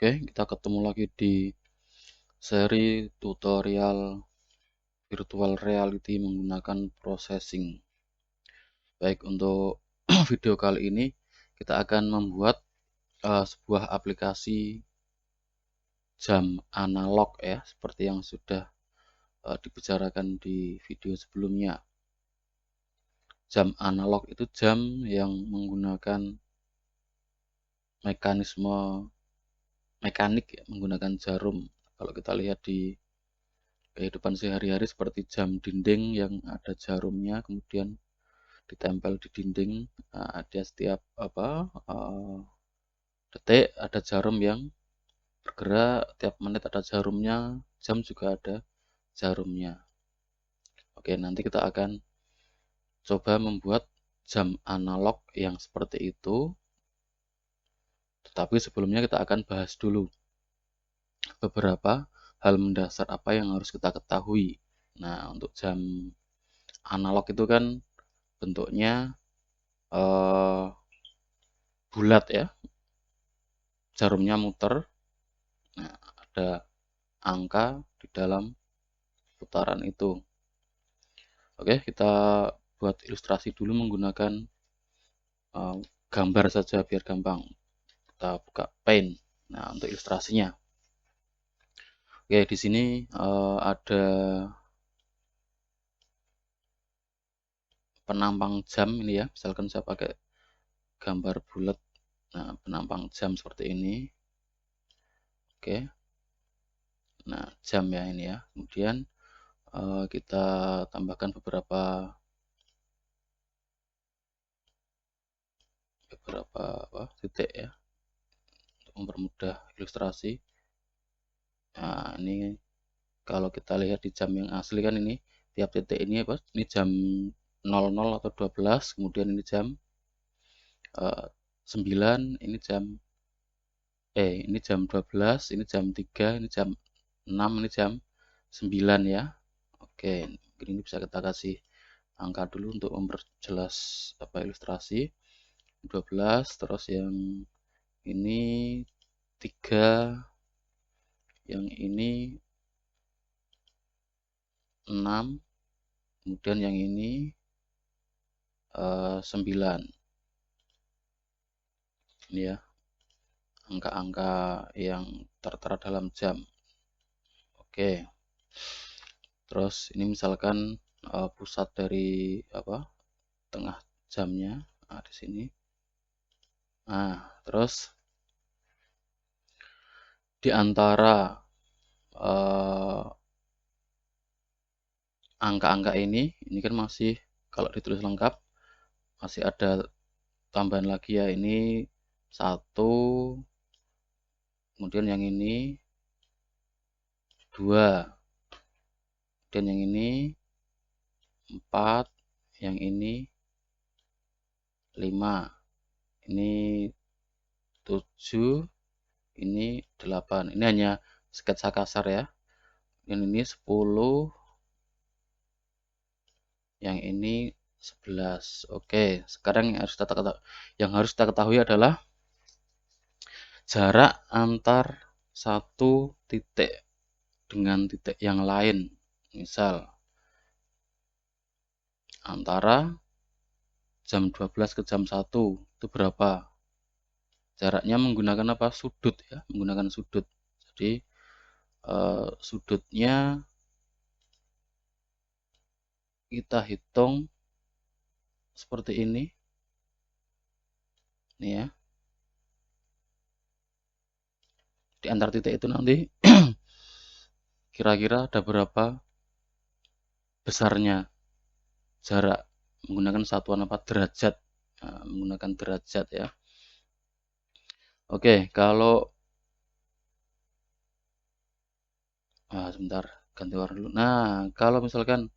Oke, kita ketemu lagi di seri tutorial virtual reality menggunakan processing. Baik, untuk video kali ini kita akan membuat sebuah aplikasi jam analog ya, seperti yang sudah dibicarakan di video sebelumnya. Jam analog itu jam yang menggunakan mekanisme mekanik ya, menggunakan jarum. Kalau kita lihat di kehidupan sehari-hari seperti jam dinding yang ada jarumnya, kemudian ditempel di dinding. Dia setiap detik ada jarum yang bergerak, tiap menit ada jarumnya, jam juga ada jarumnya. Oke, nanti kita akan coba membuat jam analog yang seperti itu, tetapi sebelumnya kita akan bahas dulu beberapa hal mendasar apa yang harus kita ketahui. Nah, untuk jam analog itu kan bentuknya bulat ya, jarumnya muter. Nah, ada angka di dalam putaran itu. Oke, kita buat ilustrasi dulu menggunakan gambar saja biar gampang. Kita buka Paint. Nah, untuk ilustrasinya. Oke, di sini ada penampang jam ini ya. Misalkan saya pakai gambar bulat. Nah, penampang jam seperti ini. Oke. Nah, jam ya ini ya. Kemudian kita tambahkan beberapa titik ya untuk mempermudah ilustrasi. Nah, ini kalau kita lihat di jam yang asli kan ini tiap titik ini apa? Ini jam 00 atau 12, kemudian ini jam 9, ini jam ini jam 12, ini jam 3, ini jam 6, ini jam 9 ya. Oke, mungkin ini bisa kita kasih angka dulu untuk memperjelas ilustrasi. 12, terus yang ini 3, yang ini 6, kemudian yang ini 9. Ini ya, angka-angka yang tertera dalam jam. Oke. Terus ini misalkan pusat dari tengah jamnya, di sini. Nah, terus di antara angka-angka ini kan masih, kalau ditulis lengkap masih ada tambahan lagi ya, ini 1, kemudian yang ini 2, dan yang ini 4, yang ini 5, ini 7, ini 8. Ini hanya sketsa kasar ya. Yang ini 10, yang ini 11. Oke, sekarang yang harus kita ketahui adalah jarak antar satu titik dengan titik yang lain. Misal antara jam 12 ke jam 1 itu berapa? Jaraknya menggunakan apa? Sudut ya, menggunakan sudut. Jadi sudutnya kita hitung seperti ini. Nih ya. Di antar titik itu nanti kira-kira ada berapa besarnya jarak menggunakan satuan derajat. Nah, menggunakan derajat ya. Oke, kalau sebentar, ganti warna dulu. Nah, kalau misalkan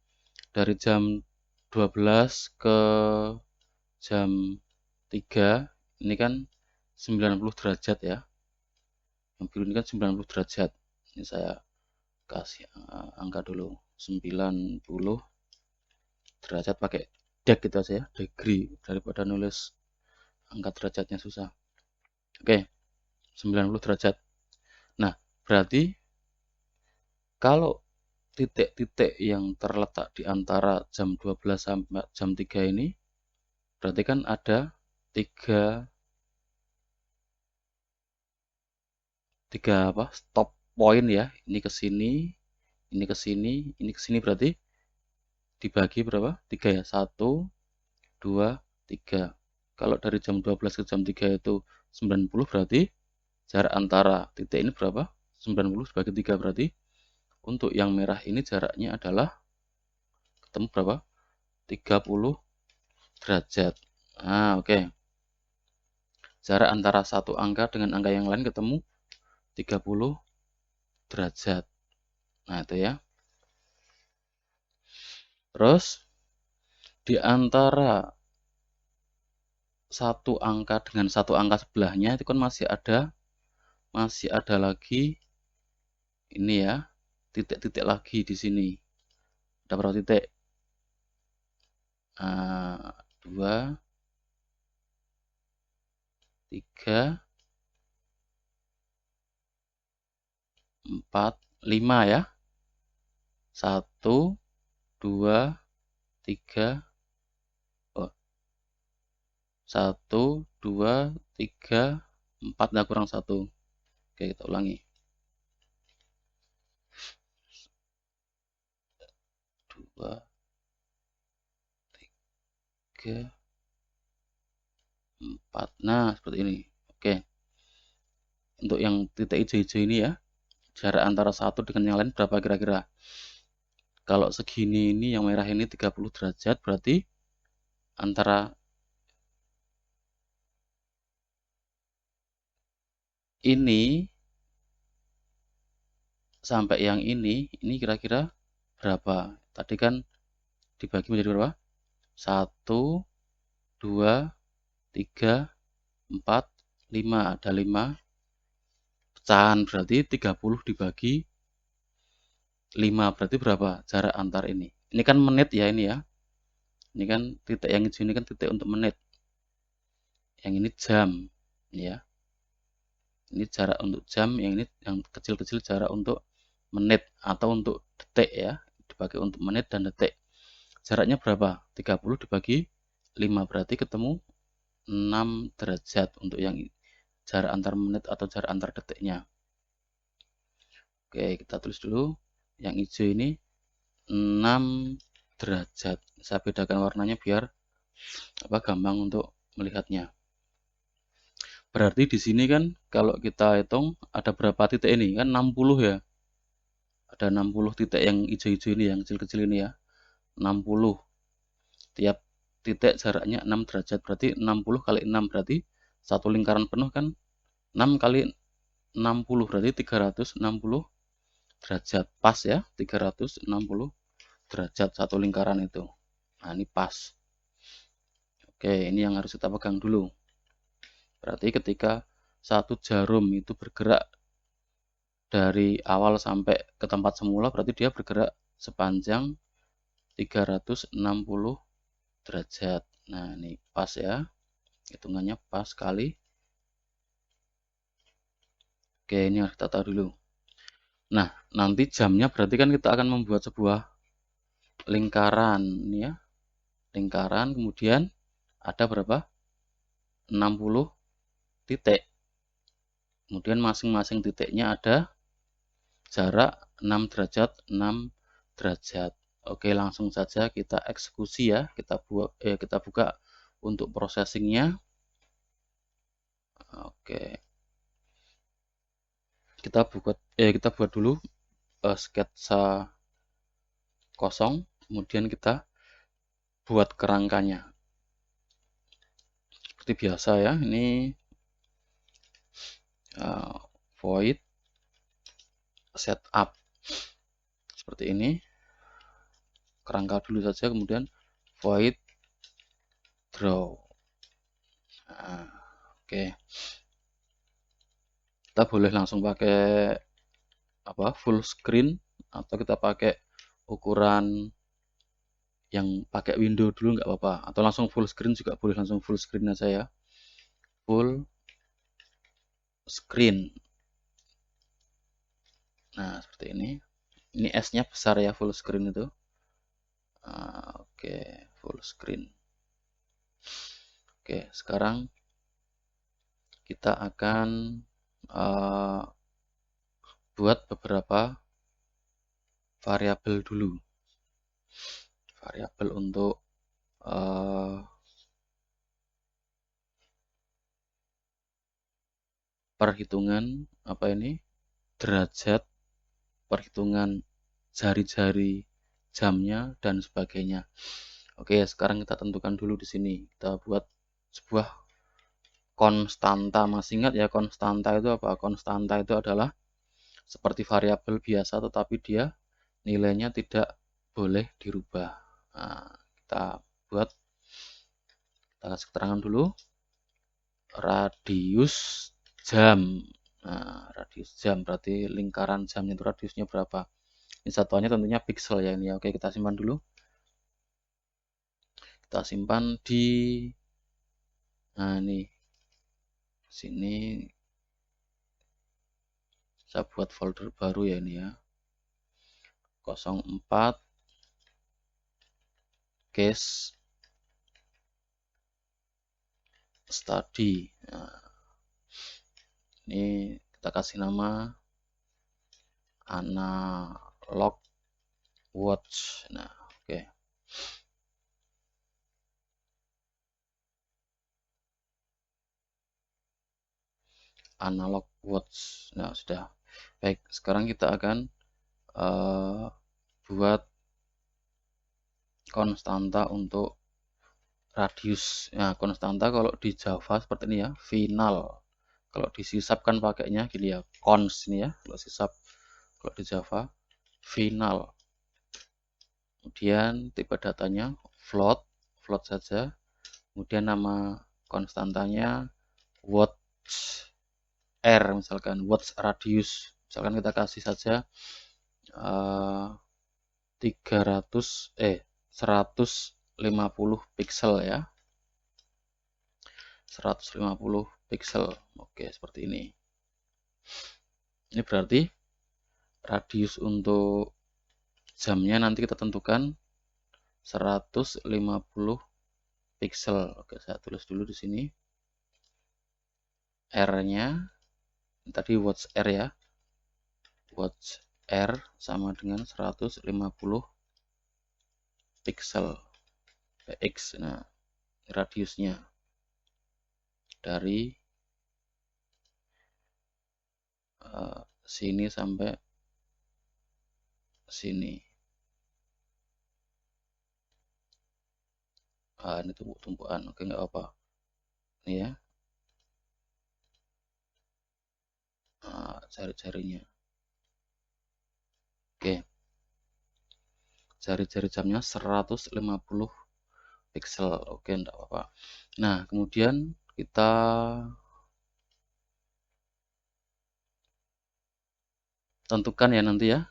dari jam 12 ke jam 3 ini kan 90 derajat ya. Yang biru ini kan 90 derajat. Ini saya kasih angka dulu, 90 derajat pakai deg gitu aja ya, degree, daripada nulis angka derajatnya susah. Oke, 90 derajat. Berarti kalau titik-titik yang terletak di antara jam 12 sampai jam 3 ini, berarti kan ada tiga apa stop point ya. Ini ke sini, ini ke sini, ini ke sini, berarti dibagi berapa? 3 ya. 1, 2, 3. Kalau dari jam 12 ke jam 3 itu 90, berarti jarak antara titik ini berapa? 90 dibagi 3, berarti untuk yang merah ini jaraknya adalah ketemu berapa? 30 derajat. Nah, oke. Jarak antara satu angka dengan angka yang lain ketemu 30 derajat. Nah, itu ya. Terus di antara satu angka dengan satu angka sebelahnya itu kan masih ada lagi ini ya, titik-titik lagi di sini. Ada berapa titik? 2, 3, 4, 5 ya. 1, 2, 3, 1, 2, 3, 4, nah kurang 1. Oke, kita ulangi. 2, 3, 4. Nah, seperti ini. Oke. Untuk yang titik hijau-hijau ini ya, jarak antara satu dengan yang lain berapa kira-kira? Kalau segini ini yang merah ini 30 derajat, berarti antara ini sampai yang ini kira-kira berapa? Tadi kan dibagi menjadi berapa? 1, 2, 3, 4, 5. Ada 5 pecahan, berarti 30 dibagi 5. Berarti berapa jarak antar ini? Ini kan menit ya ini ya. Ini kan titik yang hijau ini kan titik untuk menit. Yang ini jam ya. Ini jarak untuk jam, yang ini yang kecil-kecil jarak untuk menit atau untuk detik ya. Dibagi untuk menit dan detik. Jaraknya berapa? 30 dibagi 5, berarti ketemu 6 derajat untuk yang jarak antar menit atau jarak antar detiknya. Oke, kita tulis dulu. Yang hijau ini 6 derajat. Saya bedakan warnanya biar gampang untuk melihatnya. Berarti di sini kan kalau kita hitung ada berapa titik ini? Kan 60 ya. Ada 60 titik yang hijau-hijau ini, yang kecil-kecil ini ya. 60. Tiap titik jaraknya 6 derajat. Berarti 60 kali 6 berarti satu lingkaran penuh kan 6 kali 60 berarti 360 derajat. Pas ya, 360 derajat satu lingkaran itu. Nah, ini pas. Oke, ini yang harus kita pegang dulu. Berarti ketika satu jarum itu bergerak dari awal sampai ke tempat semula, berarti dia bergerak sepanjang 360 derajat. Nah, ini pas ya. Hitungannya pas kali. Oke, ini harus kita tahu dulu. Nah, nanti jamnya berarti kan kita akan membuat sebuah lingkaran ini ya. Lingkaran, kemudian ada berapa? 60 titik. Kemudian masing-masing titiknya ada jarak 6 derajat, 6 derajat. Oke, langsung saja kita eksekusi ya. Kita buka untuk processingnya. Oke. Kita buat dulu sketsa kosong, kemudian kita buat kerangkanya. Seperti biasa ya, ini void setup seperti ini. Kerangka dulu saja, kemudian void draw. Nah, oke. Kita boleh langsung pakai full screen atau kita pakai ukuran yang pakai window dulu nggak apa-apa, atau langsung full screen juga boleh, langsung full screen aja ya. Full screen. Nah, seperti ini. Ini S-nya besar ya, full screen itu. Oke, full screen. Oke, sekarang kita akan buat beberapa variabel dulu. Variabel untuk perhitungan apa ini? Derajat, perhitungan jari-jari jamnya dan sebagainya. Oke, sekarang kita tentukan dulu di sini. Kita buat sebuah konstanta. Masih ingat ya konstanta itu apa? Konstanta itu adalah seperti variabel biasa tetapi dia nilainya tidak boleh dirubah. Nah, kita buat, kita kasih keterangan dulu. Radius jam. Nah, radius jam berarti lingkaran jamnya itu radiusnya berapa? Ini satuannya tentunya pixel ya ini. Oke, kita simpan dulu. Kita simpan di ini sini. Saya buat folder baru ya ini ya. 04 case study. Nah, ini kita kasih nama analog watch. Nah, oke. Analog watch. Nah, sudah. Baik, sekarang kita akan buat konstanta untuk radius. Nah, konstanta kalau di Java seperti ini ya, final. Kalau di C# kan pakainya gini ya, const ini ya. Kalau C#, kalau di Java final. Kemudian tipe datanya float, float saja. Kemudian nama konstantanya watch R, misalkan watch radius. Misalkan kita kasih saja 150 pixel ya. 150 pixel. Oke, seperti ini. Ini berarti radius untuk jamnya nanti kita tentukan 150 pixel. Oke, saya tulis dulu di sini. R-nya tadi watch R ya. Watch R sama dengan 150 pixel px. Nah, radiusnya dari sini sampai sini. Ini tumpuk-tumpukan. Oke, nggak apa. Ini ya. Jari-jarinya. Oke. Jari-jari jamnya 150 pixel. Oke, enggak apa-apa. Nah, kemudian kita tentukan ya nanti ya.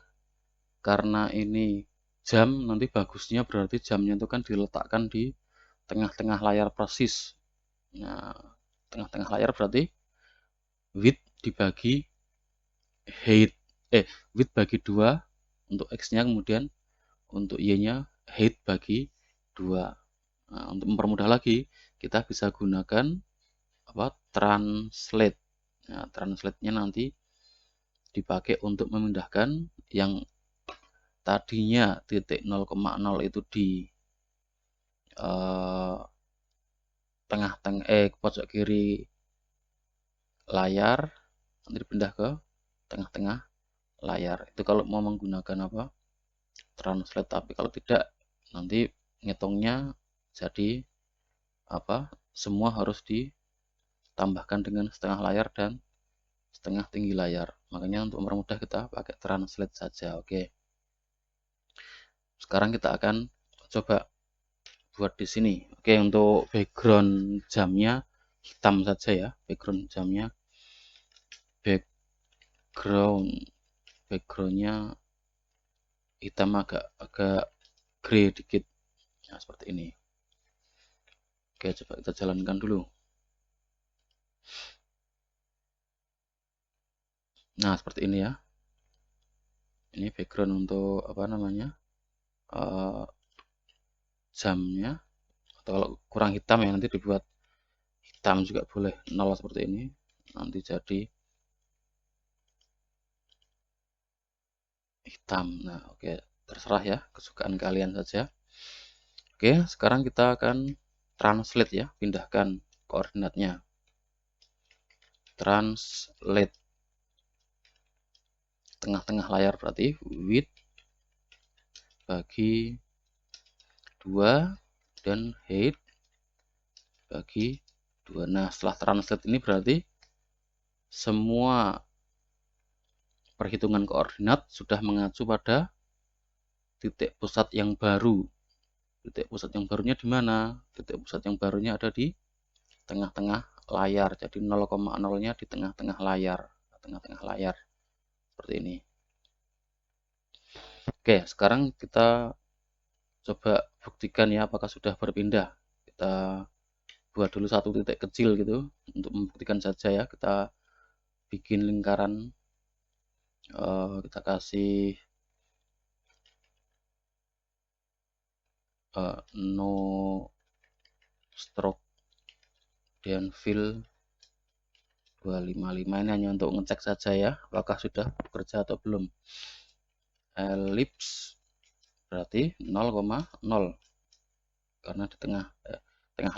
Karena ini jam, nanti bagusnya berarti jamnya itu kan diletakkan di tengah-tengah layar persis. Nah, tengah-tengah layar berarti width dibagi height. Width bagi 2 untuk X-nya, kemudian untuk Y-nya height bagi 2. Nah, untuk mempermudah lagi, kita bisa gunakan translate. Nah, translate-nya nanti dipakai untuk memindahkan yang tadinya titik 0,0 itu di tengah-tengah pojok kiri layar, nanti dipindah ke tengah-tengah layar. Itu kalau mau menggunakan translate. Tapi kalau tidak, nanti ngitungnya jadi semua harus ditambahkan dengan setengah layar dan setengah tinggi layar. Makanya untuk mempermudah kita pakai translate saja. Oke. Sekarang kita akan coba buat di sini. Oke, untuk background jamnya hitam saja ya. Background jamnya backgroundnya hitam, agak grey dikit. Nah, seperti ini. Oke, coba kita jalankan dulu. Nah, seperti ini ya. Ini background untuk apa namanya, jamnya. Atau kalau kurang hitam ya nanti dibuat hitam juga boleh, 0 seperti ini. Nanti jadi hitam. Nah, oke, terserah ya, kesukaan kalian saja. Oke, sekarang kita akan translate ya, pindahkan koordinatnya. Translate tengah-tengah layar berarti width bagi 2 dan height bagi 2. Nah, setelah translate ini berarti semua perhitungan koordinat sudah mengacu pada titik pusat yang baru. Titik pusat yang barunya di mana? Titik pusat yang barunya ada di tengah-tengah layar. Jadi 0,0-nya di tengah-tengah layar. Tengah-tengah layar. Seperti ini. Oke, sekarang kita coba buktikan ya apakah sudah berpindah. Kita buat dulu satu titik kecil gitu untuk membuktikan saja ya. Kita bikin lingkaran, kita kasih no stroke dan fill 255. Ini hanya untuk ngecek saja ya apakah sudah bekerja atau belum. Ellipse berarti 0,0 karena di tengah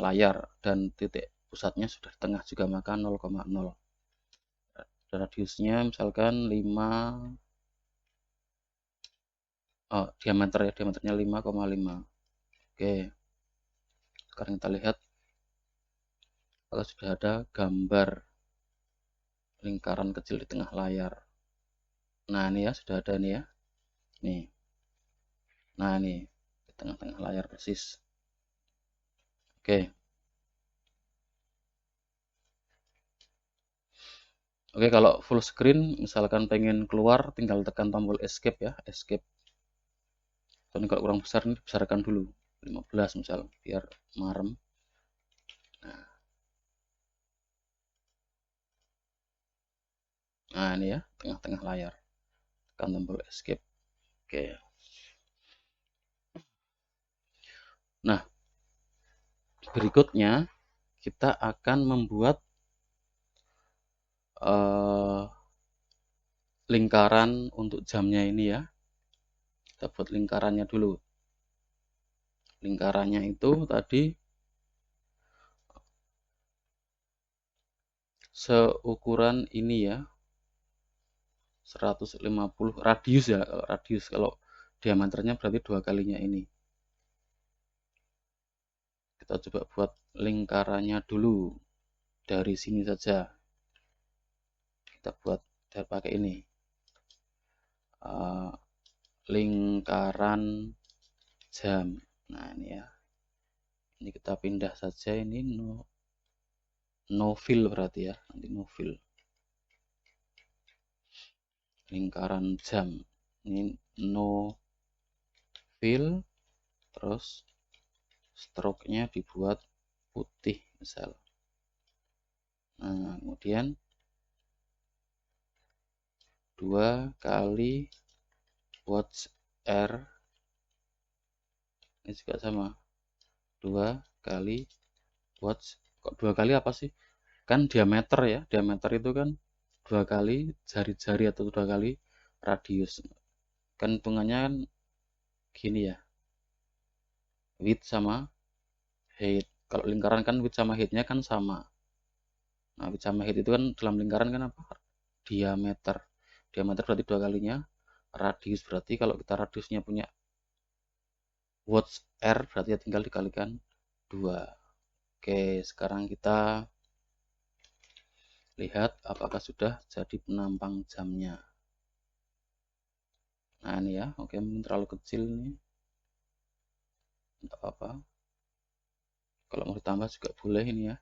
layar dan titik pusatnya sudah di tengah juga, maka 0,0. Radiusnya misalkan 5, diameter ya, diameternya 5,5. Oke, sekarang kita lihat apakah sudah ada gambar lingkaran kecil di tengah layar. Nah, ini ya, sudah ada nih ya. Nih. Nah, ini di tengah-tengah layar persis. Oke. Oke, kalau full screen misalkan pengen keluar tinggal tekan tombol escape ya, escape. Ini kalau kurang besar ini dibesarkan dulu 15 misal biar marem. Nah, ini ya, tengah-tengah layar. Tekan tombol escape. Oke. Nah, berikutnya kita akan membuat lingkaran untuk jamnya ini ya. Kita buat lingkarannya dulu. Lingkarannya itu tadi seukuran ini ya, 150 radius ya, kalau radius. Kalau diameternya berarti 2 kalinya ini. Kita coba buat lingkarannya dulu dari sini saja. Kita buat pakai ini, lingkaran jam. Nah, ini ya, ini kita pindah saja, ini no fill berarti ya, nanti no fill. Lingkaran jam ini no fill, terus stroke-nya dibuat putih misal. Nah, kemudian 2 kali watch R, ini juga sama, 2 kali watch. Kok 2 kali apa sih? Kan diameter ya, diameter itu kan 2 kali jari-jari atau 2 kali radius. Kan hitungannya kan gini ya, width sama height. Kalau lingkaran kan width sama height-nya kan sama. Nah, width sama height itu kan dalam lingkaran kan apa? Diameter. Diameter berarti 2 kalinya radius, berarti kalau kita radiusnya punya watts R berarti ya tinggal dikalikan 2. Oke, sekarang kita lihat apakah sudah jadi penampang jamnya. Nah, ini ya, oke, mungkin terlalu kecil nih, tidak apa-apa. Kalau mau ditambah juga boleh ini ya,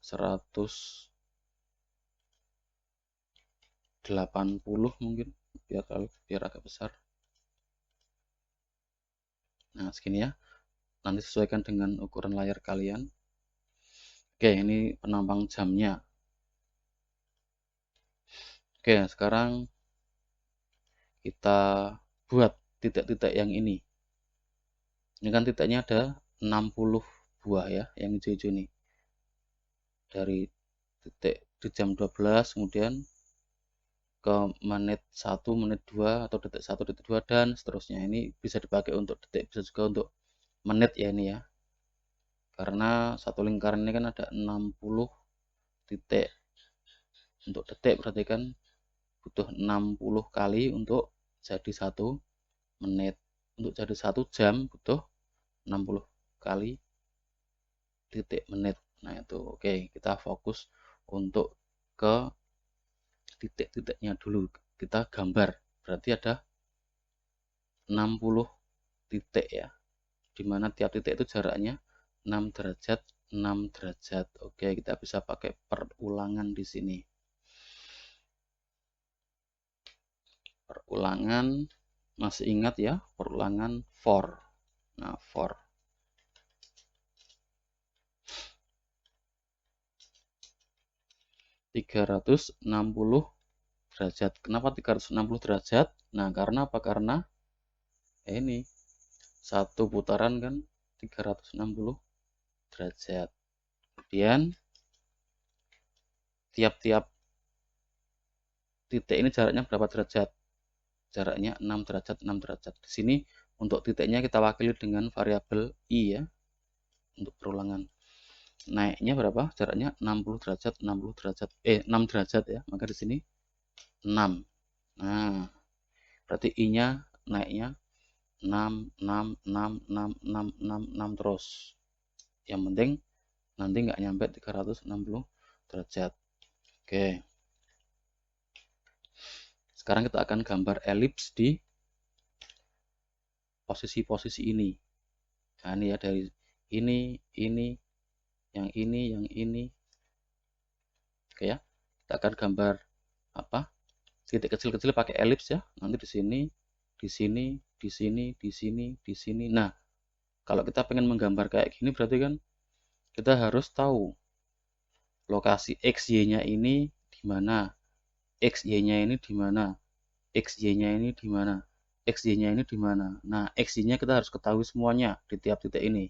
180 mungkin, biar agak besar. Nah, segini ya, nanti sesuaikan dengan ukuran layar kalian. Oke, ini penampang jamnya. Oke, sekarang kita buat titik-titik yang ini. Ini kan titiknya ada 60 buah ya, yang hijau-hijau nih. Dari titik di jam 12 kemudian ke menit 1, menit 2 atau detik 1, detik 2 dan seterusnya. Ini bisa dipakai untuk detik, bisa juga untuk menit ya ini ya. Karena satu lingkaran ini kan ada 60 titik. Untuk detik berarti kan butuh 60 kali untuk jadi 1 menit. Untuk jadi 1 jam butuh 60 kali titik menit. Nah itu oke, kita fokus untuk ke titik-titiknya dulu. Kita gambar, berarti ada 60 titik ya, dimana tiap titik itu jaraknya 6 derajat 6 derajat. Oke, kita bisa pakai perulangan di sini. Perulangan, masih ingat ya, perulangan for. Nah, for 360 derajat. Kenapa 360 derajat? Nah, karena apa? Karena ini satu putaran kan 360 derajat. Kemudian tiap-tiap titik ini jaraknya berapa derajat? Jaraknya 6 derajat 6 derajat. Di sini untuk titiknya kita wakili dengan variabel i ya. Untuk perulangan. Naiknya berapa? Jaraknya 60 derajat 60 derajat 6 derajat ya. Maka di sini 6. Nah, berarti i-nya naiknya 6 6 6 6 6 6 6 terus. Yang penting nanti nggak nyampe 360 derajat. Oke. Sekarang kita akan gambar elips di posisi-posisi ini. Nah, ini ya dari ini, yang ini. Oke ya. Kita akan gambar apa? Titik kecil-kecil pakai elips ya. Nanti di sini, di sini, di sini, di sini, di sini. Nah, kalau kita pengen menggambar kayak gini berarti kan kita harus tahu lokasi XY-nya ini di mana, XY-nya ini di mana, XY-nya ini di mana, XY-nya ini di mana. Nah, XY-nya kita harus ketahui semuanya di tiap titik ini.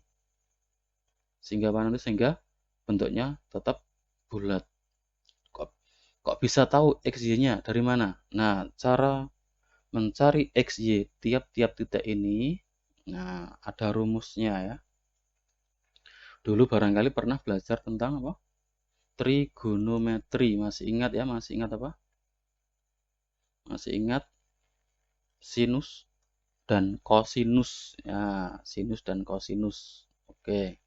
Sehingga nanti sehingga bentuknya tetap bulat. Kok bisa tahu XY-nya dari mana? Nah, cara mencari XY tiap-tiap titik ini, nah ada rumusnya ya. Dulu barangkali pernah belajar tentang apa? Trigonometri. Masih ingat ya? Masih ingat apa? Masih ingat sinus dan kosinus. Ya, sinus dan kosinus. Oke.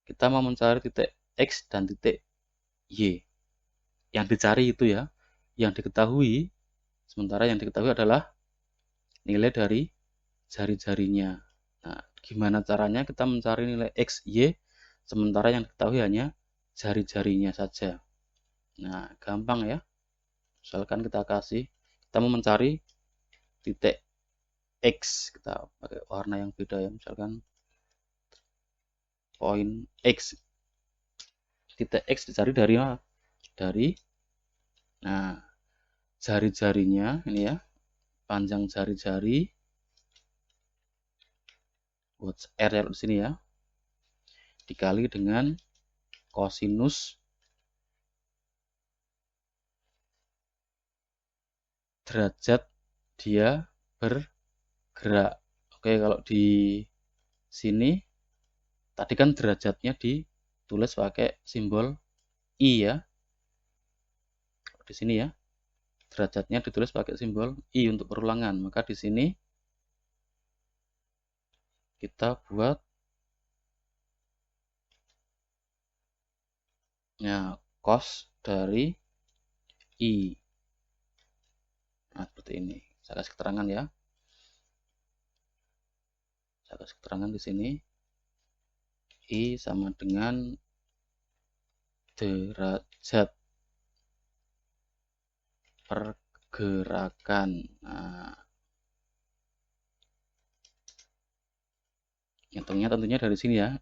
Kita mau mencari titik X dan titik Y. Yang dicari itu ya, yang diketahui, sementara yang diketahui adalah nilai dari jari-jarinya. Nah, gimana caranya kita mencari nilai X, Y, sementara yang diketahui hanya jari-jarinya saja. Nah, gampang ya. Misalkan kita mau mencari titik X, kita pakai warna yang beda ya. Misalkan poin X. Titik X dicari dari mana? Nah, jari-jarinya ini ya. Panjang jari-jari. Buat R ya di sini ya. Dikali dengan kosinus derajat dia bergerak. Oke, kalau di sini tadi kan derajatnya ditulis pakai simbol I ya. Di sini ya. Derajatnya ditulis pakai simbol I untuk perulangan. Maka di sini kita buat ya cos dari I. Nah, seperti ini. Saya kasih keterangan ya. Saya kasih keterangan di sini. I sama dengan derajat pergerakan. Nah, hitungnya tentunya dari sini ya.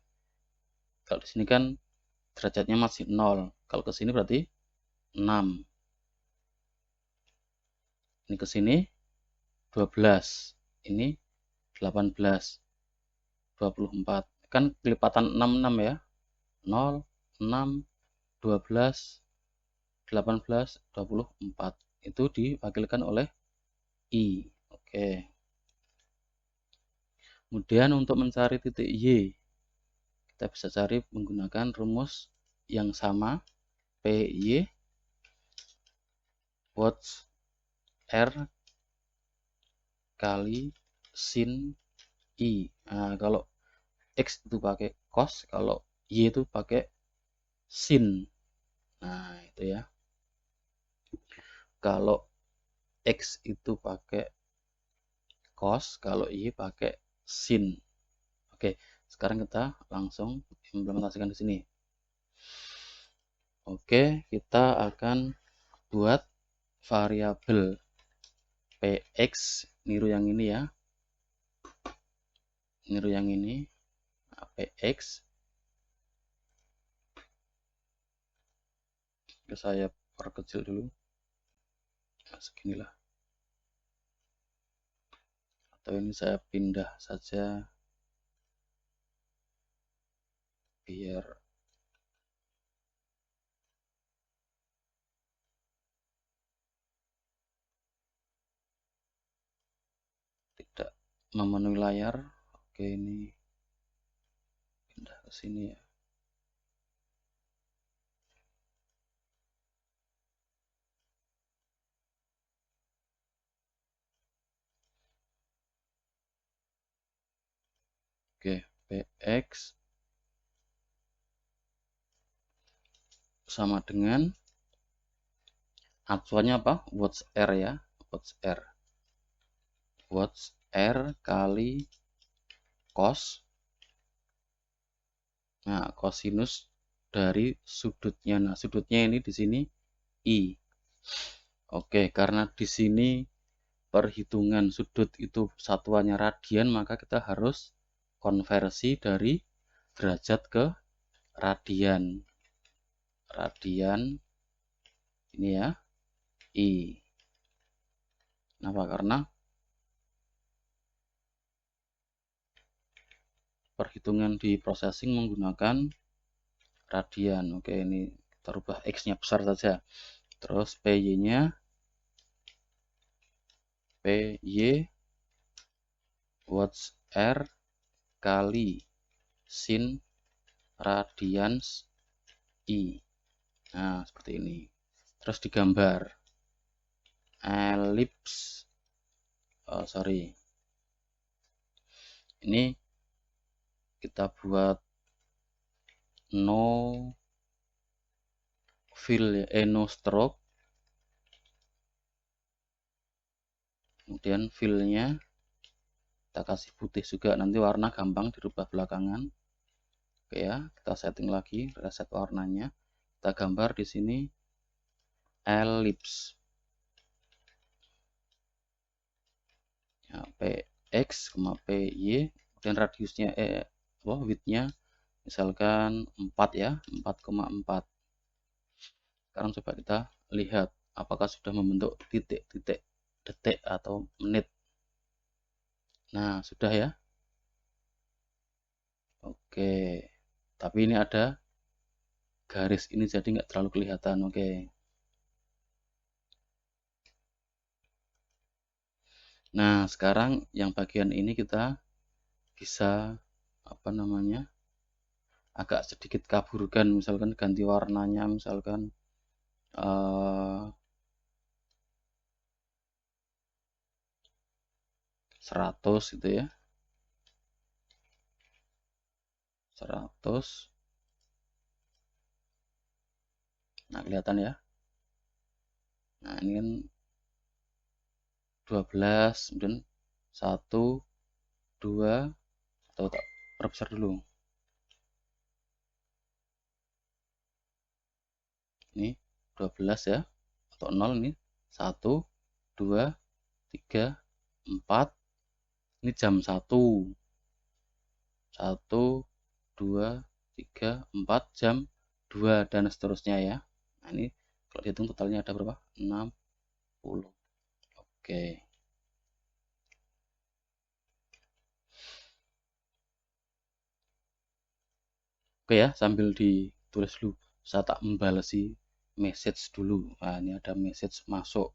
Kalau di sini kan derajatnya masih 0. Kalau ke sini berarti 6. Ini ke sini 12. Ini 18. 24. Kan kelipatan 66 ya. 0, 6, 12, 18, 24. Itu diwakilkan oleh I. Oke. Kemudian untuk mencari titik Y, kita bisa cari menggunakan rumus yang sama. PY watts R kali sin I. Nah, kalau X itu pakai cos, kalau Y itu pakai sin. Nah, itu ya. Kalau X itu pakai cos, kalau Y pakai sin. Oke, sekarang kita langsung implementasikan di sini. Oke, kita akan buat variabel PX, niru yang ini ya. Niru yang ini. Nah, PX. Saya perkecil dulu. Nah, seginilah. Atau ini saya pindah saja biar tidak memenuhi layar. Oke, ini pindah ke sini ya. Oke, PX sama dengan acuannya apa? Watts R ya. Watts R. Watts R kali cos. Nah, kosinus dari sudutnya. Nah, sudutnya ini di sini I. Oke, karena di sini perhitungan sudut itu satuannya radian, maka kita harus konversi dari derajat ke radian. Radian ini ya, I. Kenapa? Karena perhitungan di processing menggunakan radian. Oke, ini kita rubah X-nya besar saja. Terus PY-nya PY watts R kali sin radians I. Nah, seperti ini. Terus digambar elips. Oh, sorry. Ini kita buat no fill no stroke. Kemudian fill-nya kita kasih putih juga, nanti warna gampang dirubah belakangan. Oke ya, kita setting lagi, reset warnanya. Kita gambar di sini elips. Ya, PX, PY, kemudian radiusnya width-nya misalkan 4 ya, 4,4. Sekarang coba kita lihat apakah sudah membentuk titik-titik detik atau menit. Nah, sudah ya. Oke, tapi ini ada garis ini jadi nggak terlalu kelihatan. Oke. Nah, sekarang yang bagian ini kita bisa apa namanya, agak sedikit kaburkan, misalkan ganti warnanya, misalkan 100 gitu ya, 100. Nah, kelihatan ya. Nah, ini kan 12, kemudian 1, 2, atau tak perbesar dulu. Ini 12 ya, atau 0 ini 1, 2, 3, 4. Ini jam 1. 1, 2, 3, 4, jam 2 dan seterusnya ya. Nah, ini kalau dihitung totalnya ada berapa? 60. Oke. Oke ya, sambil ditulis dulu. Saya tak membalesi message dulu. Nah, ini ada message masuk.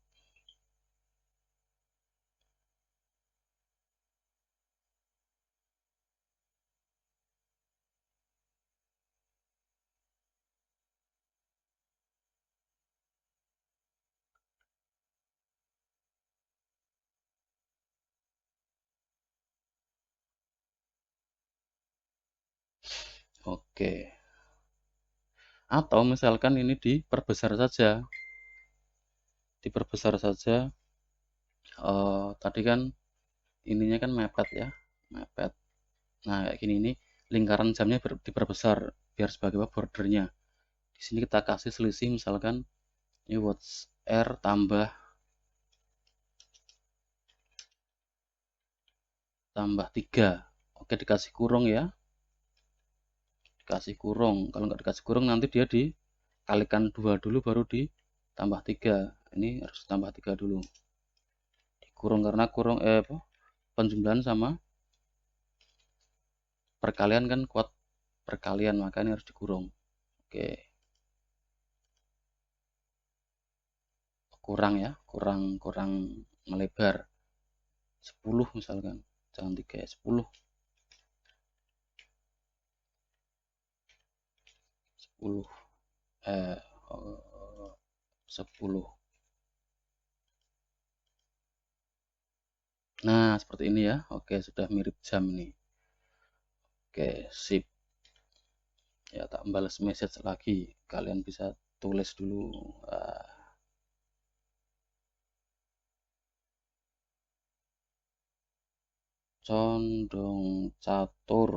Oke. Atau misalkan ini diperbesar saja. Diperbesar saja. Tadi kan ininya kan mepet ya. Mepet. Nah, kayak gini ini lingkaran jamnya diperbesar biar sebagai bordernya. Di sini kita kasih selisih misalkan ini watts R tambah 3. Oke, dikasih kurung ya. Dikasih kurung. Kalau nggak dikasih kurung nanti dia dikalikan 2 dulu baru ditambah 3. Ini harus tambah 3 dulu. Dikurung karena kurung penjumlahan sama perkalian kan kuat perkalian, makanya harus dikurung. Oke. Kurang ya, kurang melebar. 10 misalkan. Jangan 3 ya, 10. 10 10. Nah, seperti ini ya. Oke, sudah mirip jam ini. Oke, sip. Ya, tak balas message lagi. Kalian bisa tulis dulu. Condong catur.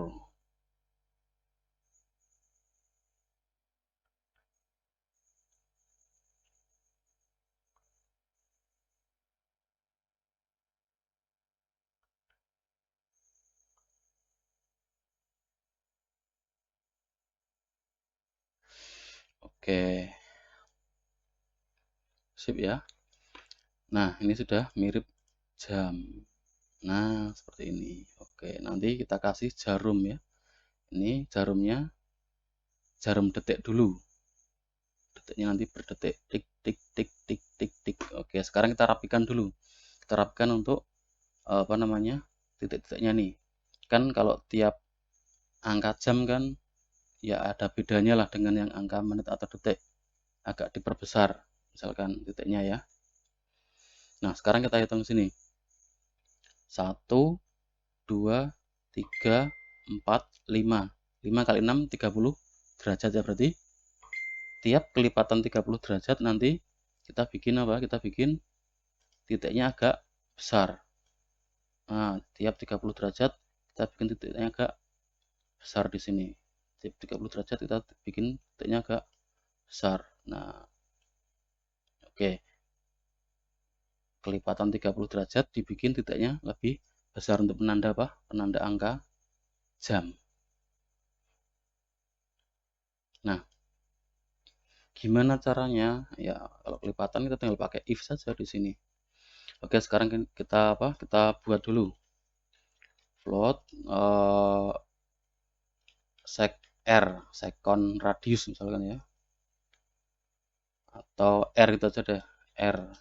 Oke, sip ya. Nah, ini sudah mirip jam. Nah, seperti ini. Oke, nanti kita kasih jarum ya. Ini jarumnya jarum detik dulu. Detiknya nanti berdetik. Tik, tik, tik, tik, tik, tik. Oke, sekarang kita rapikan dulu. Kita rapikan untuk apa namanya, titik-titiknya nih. Kan kalau tiap angka jam kan ya ada bedanya lah dengan yang angka menit atau detik. Agak diperbesar, misalkan titiknya ya. Nah, sekarang kita hitung sini. 1, 2, 3, 4, 5. 5 kali 6, 30 derajat ya berarti. Tiap kelipatan 30 derajat nanti kita bikin apa? Kita bikin titiknya agak besar. Nah, tiap 30 derajat kita bikin titiknya agak besar di sini. Tiap 30 derajat kita bikin titiknya agak besar. Nah, oke. Kelipatan 30 derajat dibikin titiknya lebih besar untuk penanda apa? Penanda angka jam. Nah, gimana caranya? Ya, kalau kelipatan kita tinggal pakai if saja di sini. Oke, sekarang kita apa? Kita buat dulu float sec r, second radius misalkan ya. Atau r itu aja deh, r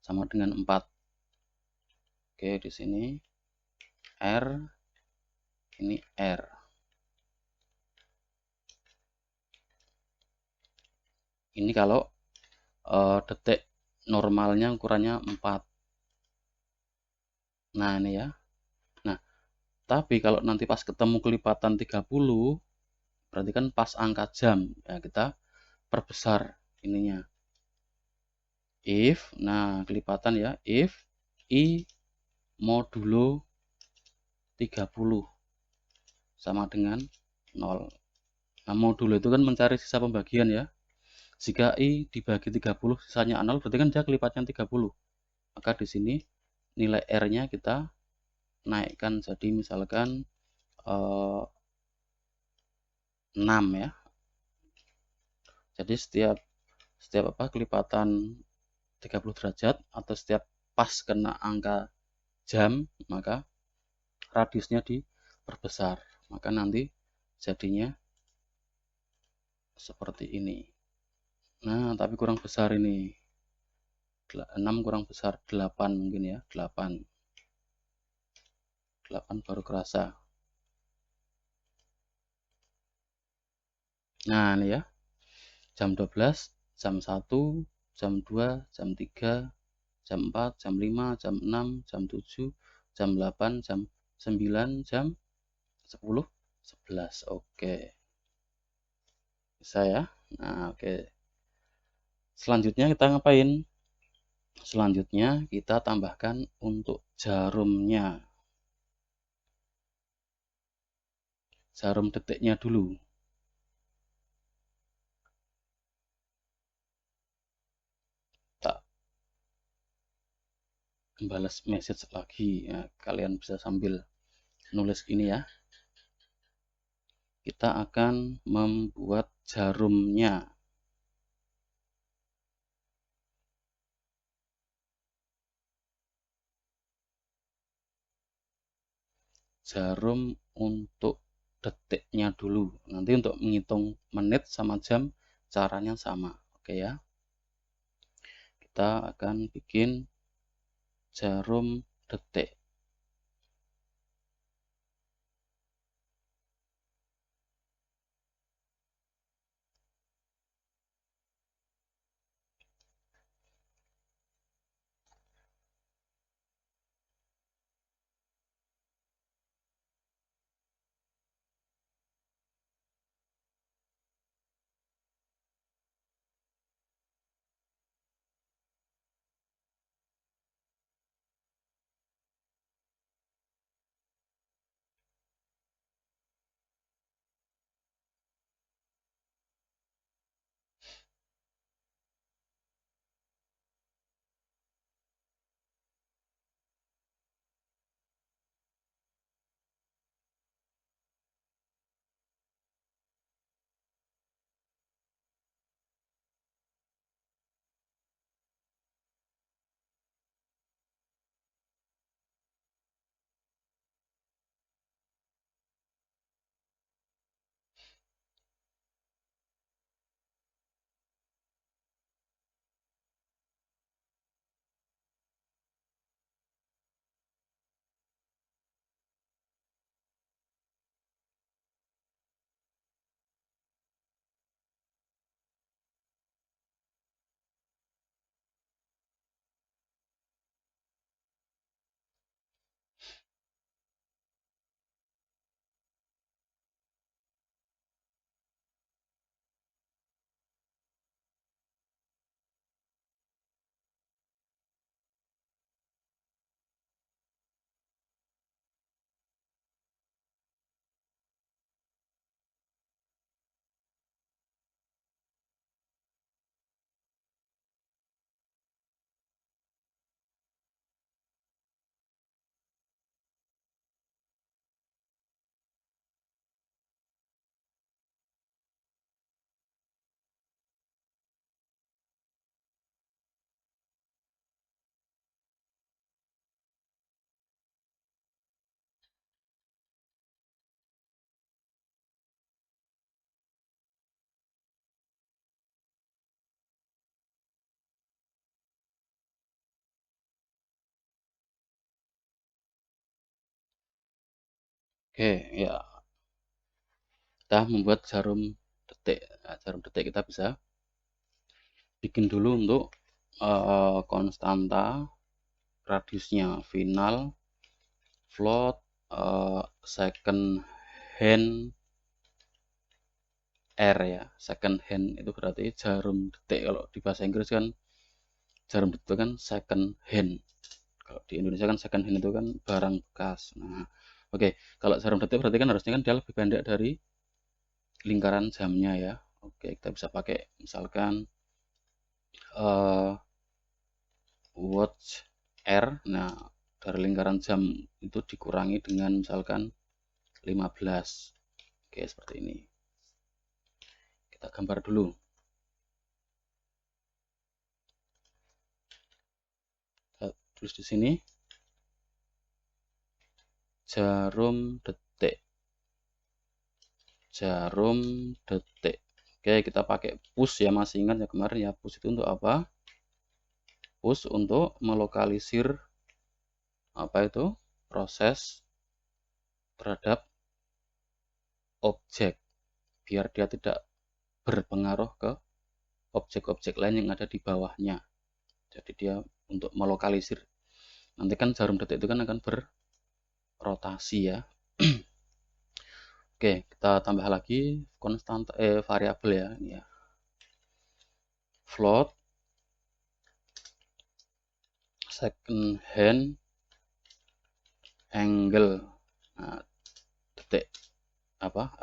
sama dengan 4. Oke, di sini r, ini r. Ini kalau detik normalnya ukurannya 4. Nah, ini ya. Nah, tapi kalau nanti pas ketemu kelipatan 30, berarti kan pas angka jam. Ya, kita perbesar ininya. If, nah kelipatan ya, if I modulo 30 sama dengan 0. Nah, modulo itu kan mencari sisa pembagian ya. Jika I dibagi 30 sisanya 0, berarti kan dia kelipatnya 30. Maka di sini nilai R-nya kita naikkan jadi misalkan 6 ya. Jadi setiap apa kelipatan 30 derajat atau setiap pas kena angka jam, maka radiusnya diperbesar. Maka nanti jadinya seperti ini. Nah, tapi kurang besar ini. 6 kurang besar 8 mungkin ya. 8 baru kerasa. Nah, ini ya. Jam 12, jam 1, jam 2, jam 3, jam 4, jam 5, jam 6, jam 7, jam 8, jam 9, jam 10, 11. Oke. Bisa ya. Nah, oke. Selanjutnya kita ngapain? Selanjutnya kita tambahkan untuk jarumnya. Jarum detiknya dulu. Tak balas message lagi ya, kalian bisa sambil nulis ini ya. Kita akan membuat jarumnya. Jarum untuk detiknya dulu. Nanti untuk menghitung menit sama jam caranya sama. Oke ya. Kita akan bikin jarum detik. Oke ya. Kita membuat jarum detik. Nah, jarum detik kita bisa bikin dulu untuk konstanta radiusnya final, float, second hand, R ya. Second hand itu berarti jarum detik. Kalau di bahasa Inggris kan jarum detik kan second hand. Kalau di Indonesia kan second hand itu kan barang bekas. Nah, oke. Kalau jarum detik berarti kan harusnya kan dia lebih pendek dari lingkaran jamnya ya. Oke, kita bisa pakai misalkan watch R. Nah, dari lingkaran jam itu dikurangi dengan misalkan 15. Oke, seperti ini. Kita gambar dulu. tulis di sini jarum detik. Jarum detik. Oke, kita pakai push ya, masih ingat ya kemarin ya, push itu untuk apa? Push untuk melokalisir apa itu? Proses terhadap objek biar dia tidak berpengaruh ke objek-objek lain yang ada di bawahnya. Jadi dia untuk melokalisir. Nanti kan jarum detik itu kan akan berrotasi ya. Oke, kita tambah lagi konstan variabel ya, ini ya. Float second hand angle. Nah, detik apa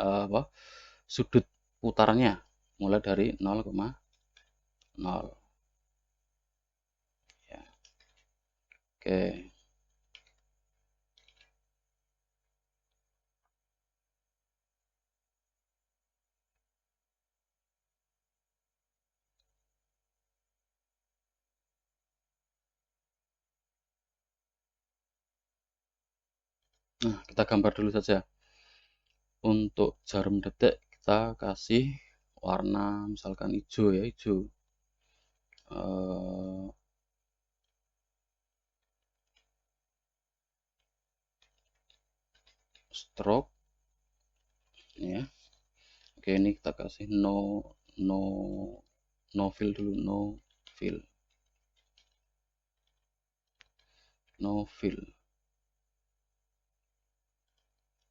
sudut putarnya mulai dari 0,0 ya. Oke. Nah, kita gambar dulu saja. Untuk jarum detik kita kasih warna misalkan hijau ya, hijau. Stroke ya. Oke, ini kita kasih no fill dulu, no fill.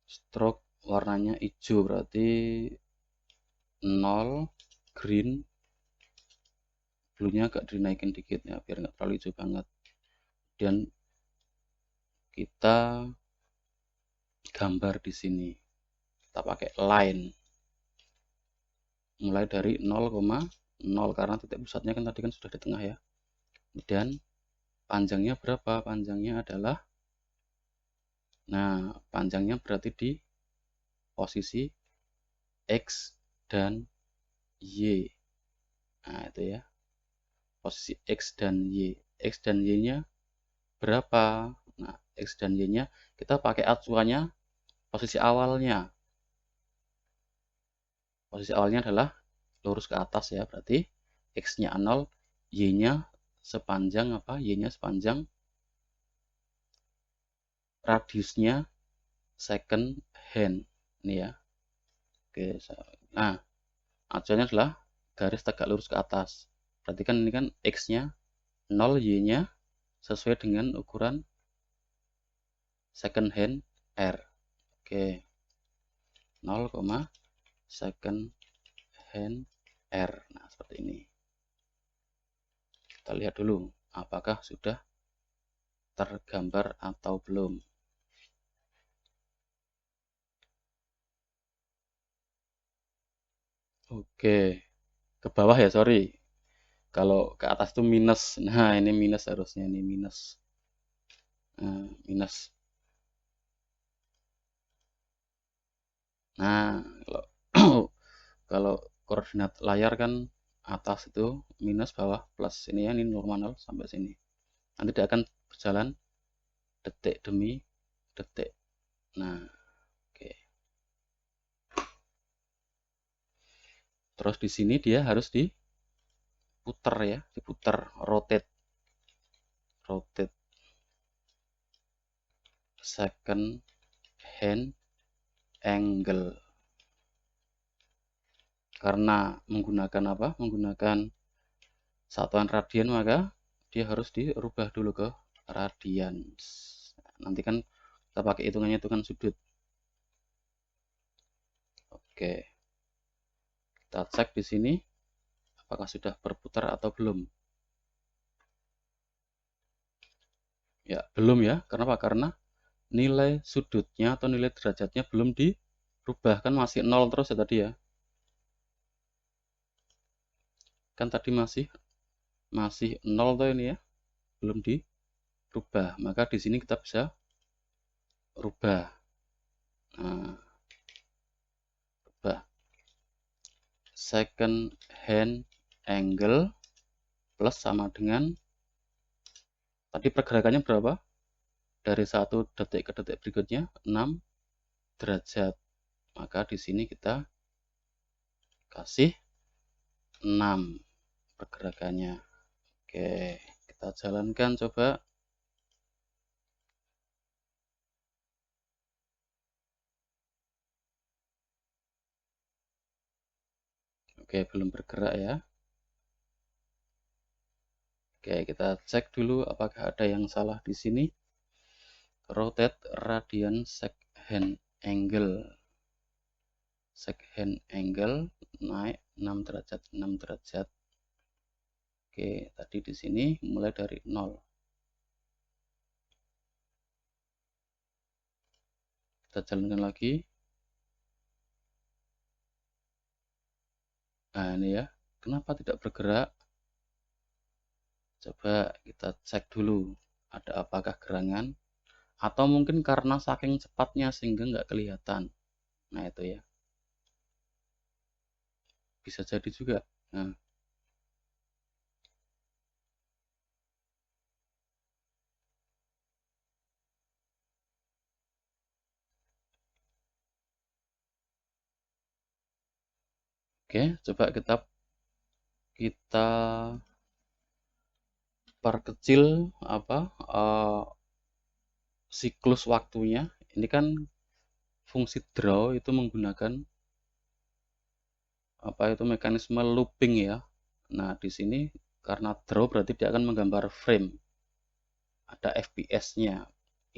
Stroke warnanya hijau berarti 0, green, bluenya agak dinaikin dikit ya biar nggak terlalu hijau banget. Dan kita gambar di sini, kita pakai line mulai dari 0,0 karena titik pusatnya kan tadi kan sudah di tengah ya. Dan panjangnya berapa? Panjangnya adalah, nah panjangnya berarti di posisi X dan Y. Nah itu ya, posisi X dan Y. X dan Y nya berapa? Nah X dan Y nya kita pakai acuannya posisi awalnya. Posisi awalnya adalah lurus ke atas ya, berarti X nya 0, Y nya sepanjang apa? Y nya sepanjang radiusnya second hand ini ya. Oke, nah acuannya adalah garis tegak lurus ke atas. Berarti kan ini kan X nya 0, Y nya sesuai dengan ukuran second hand R. Oke, 0, second hand R. Nah seperti ini. Kita lihat dulu apakah sudah tergambar atau belum. Oke, ke bawah ya, sorry. Kalau ke atas itu minus. Nah ini minus, harusnya ini minus. Nah, minus. Nah kalau kalau koordinat layar kan atas itu minus, bawah plus. Ini ya, ini normal sampai sini. Nanti dia akan berjalan detik demi detik. Nah oke. Terus di sini dia harus diputar ya, diputar, rotate second hand angle. Karena menggunakan apa? Menggunakan satuan radian, maka dia harus dirubah dulu ke radian. Nanti kan kita pakai hitungannya hitungan sudut. Oke. Kita cek di sini apakah sudah berputar atau belum. Ya, belum ya. Kenapa? Karena nilai sudutnya atau nilai derajatnya belum dirubah, kan masih 0 terus ya tadi ya. Kan tadi masih 0 tuh ini ya. Belum dirubah. Maka di sini kita bisa rubah. Nah, rubah second hand angle plus sama dengan Tadi pergerakannya berapa? Dari 1 detik ke detik berikutnya 6 derajat. Maka di sini kita kasih 6 pergerakannya. Oke, kita jalankan coba. Oke, belum bergerak ya. Oke, kita cek dulu apakah ada yang salah di sini. Rotate radian second angle. Second angle naik 6 derajat, 6 derajat. Oke, tadi di sini mulai dari 0. Kita jalankan lagi. Nah, ini ya. Kenapa tidak bergerak? Coba kita cek dulu. Ada apakah gerangan? Atau mungkin karena saking cepatnya sehingga nggak kelihatan. Nah, itu ya. Bisa jadi juga. Nah, oke, coba kita perkecil siklus waktunya. Ini kan fungsi draw itu menggunakan mekanisme looping ya. Nah, di sini karena draw berarti dia akan menggambar frame. Ada FPS-nya.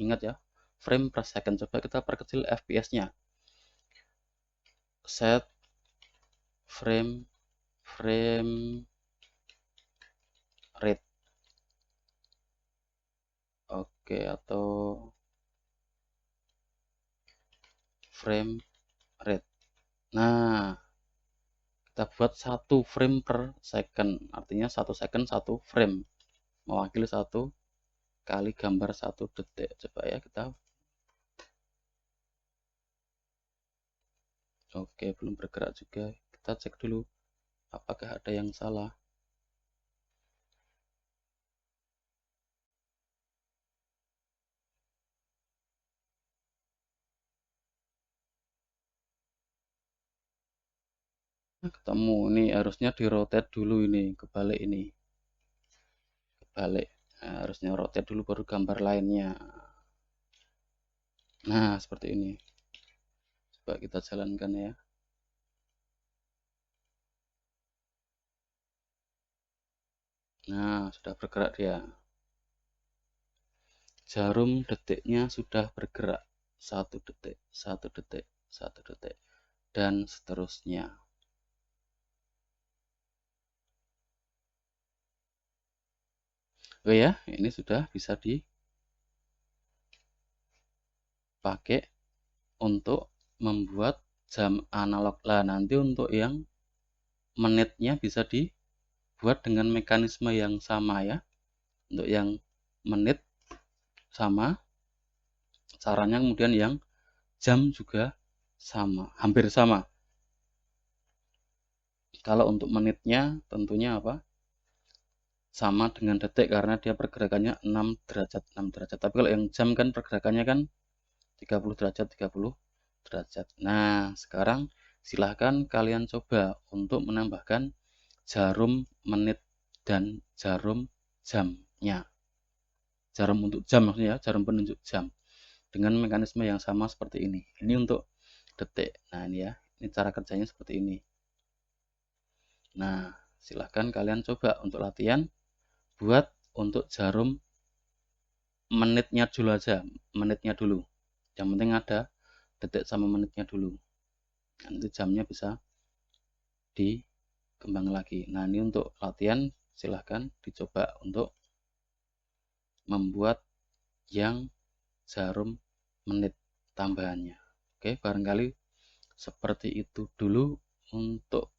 Ingat ya, frame per second. Coba kita perkecil FPS-nya. Set frame rate. Oke, atau frame rate. Nah, kita buat 1 frame per second. Artinya 1 second 1 frame. Mewakili 1 kali gambar 1 detik. Coba ya kita. Oke, belum bergerak juga. Kita cek dulu apakah ada yang salah. Ketemu ini, harusnya di rotate dulu, ini kebalik, ini kebalik. Nah, harusnya rotate dulu baru gambar lainnya. Nah, seperti ini. Coba kita jalankan ya. Nah, sudah bergerak dia. Jarum detiknya sudah bergerak. 1 detik, 1 detik, 1 detik, dan seterusnya. Oh ya, ini sudah bisa dipakai untuk membuat jam analog. Lah, nanti untuk yang menitnya bisa dibuat dengan mekanisme yang sama ya. Untuk yang menit sama caranya, kemudian yang jam juga sama, hampir sama. Kalau untuk menitnya tentunya sama dengan detik karena dia pergerakannya 6 derajat, 6 derajat. Tapi kalau yang jam kan pergerakannya kan 30 derajat, 30 derajat. Nah, sekarang silahkan kalian coba untuk menambahkan jarum menit dan jarum jamnya. Jarum untuk jam maksudnya, jarum penunjuk jam. Dengan mekanisme yang sama seperti ini. Ini untuk detik. Nah, ini ya. Ini cara kerjanya seperti ini. Nah, silahkan kalian coba untuk latihan. Buat untuk jarum menitnya dulu aja. Menitnya dulu. Yang penting ada detik sama menitnya dulu. Nanti jamnya bisa dikembang lagi. Nah, ini untuk latihan. Silahkan dicoba untuk membuat yang jarum menit tambahannya. Oke, barangkali seperti itu dulu untuk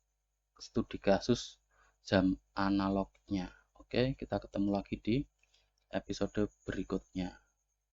studi kasus jam analognya. Oke, kita ketemu lagi di episode berikutnya.